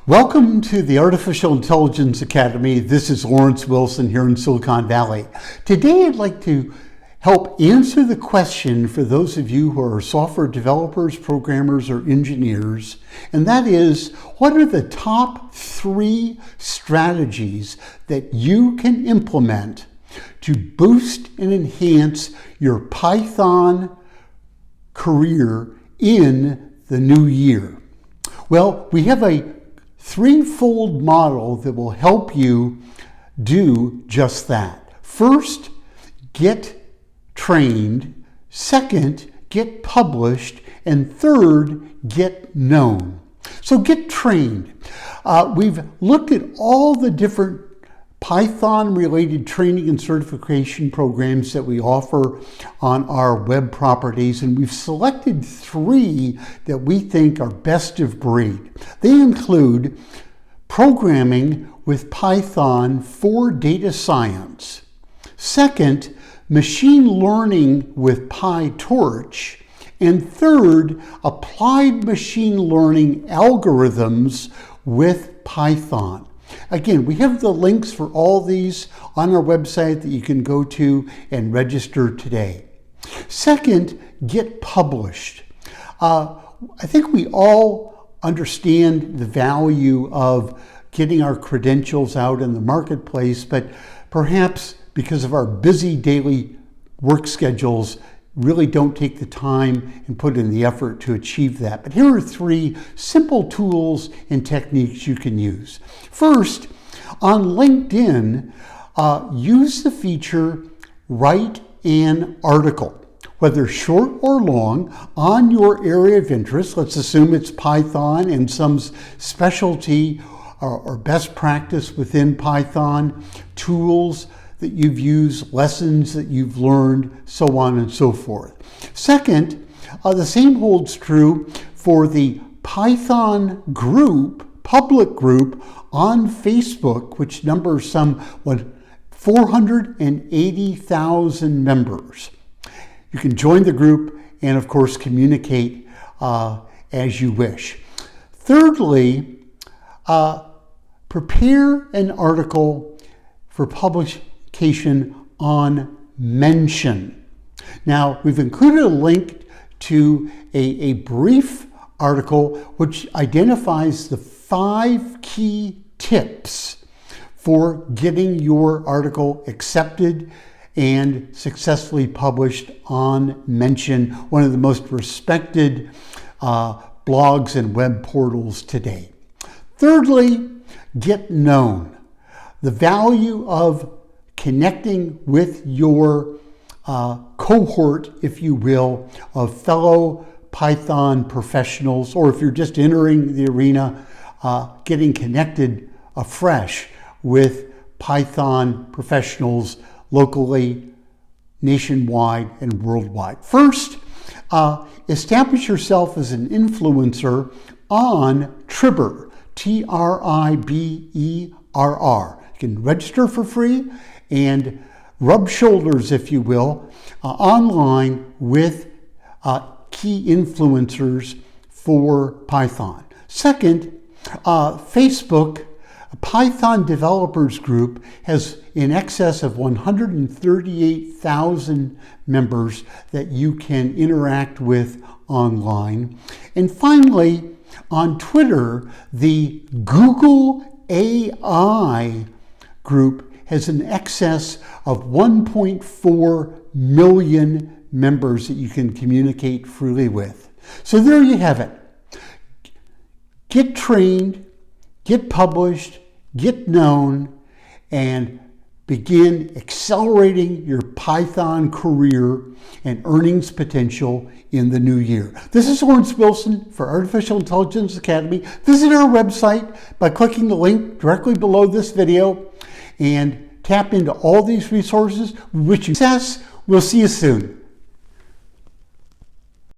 Welcome to the Artificial Intelligence Academy. This is Lawrence Wilson here in Silicon Valley. Today I'd like to help answer the question for those of you who are software developers, programmers, or engineers, and that is, what are the top 3 strategies that you can implement to boost and enhance your Python career in the new year? Well, we have a threefold model that will help you do just that. First, get trained. Second, get published. And third, get known. So get trained. We've looked at all the different Python-related training and certification programs that we offer on our web properties, and we've selected 3 that we think are best of breed. They include Programming with Python for Data Science. Second, Machine Learning with PyTorch. And third, Applied Machine Learning Algorithms with Python. Again, we have the links for all these on our website that you can go to and register today. Second, get published. I think we all understand the value of getting our credentials out in the marketplace, but perhaps because of our busy daily work schedules, really don't take the time and put in the effort to achieve that. But here are 3 simple tools and techniques you can use. First, on LinkedIn, use the feature Write an Article, whether short or long, on your area of interest. Let's assume it's Python and some specialty or best practice within Python, tools that you've used, lessons that you've learned, so on and so forth. Second, the same holds true for the Python group, public group on Facebook, which numbers some 480,000 members. You can join the group and, of course, communicate as you wish. Thirdly, prepare an article for publication on Mention. Now, we've included a link to a brief article which identifies the 5 key tips for getting your article accepted and successfully published on Mention, one of the most respected blogs and web portals today. Thirdly, get known. The value of connecting with your cohort, if you will, of fellow Python professionals, or if you're just entering the arena, getting connected afresh with Python professionals locally, nationwide, and worldwide. First, establish yourself as an influencer on Tribber, Tribberr. You can register for free and rub shoulders, if you will, online with key influencers for Python. Second, Facebook, a Python developers group, has in excess of 138,000 members that you can interact with online. And finally, on Twitter, the Google AI group has an excess of 1.4 million members that you can communicate freely with. So there you have it. Get trained, get published, get known, and begin accelerating your Python career and earnings potential in the new year. This is Lawrence Wilson for Artificial Intelligence Academy. Visit our website by clicking the link directly below this video and tap into all these resources. Wish you success. We'll see you soon.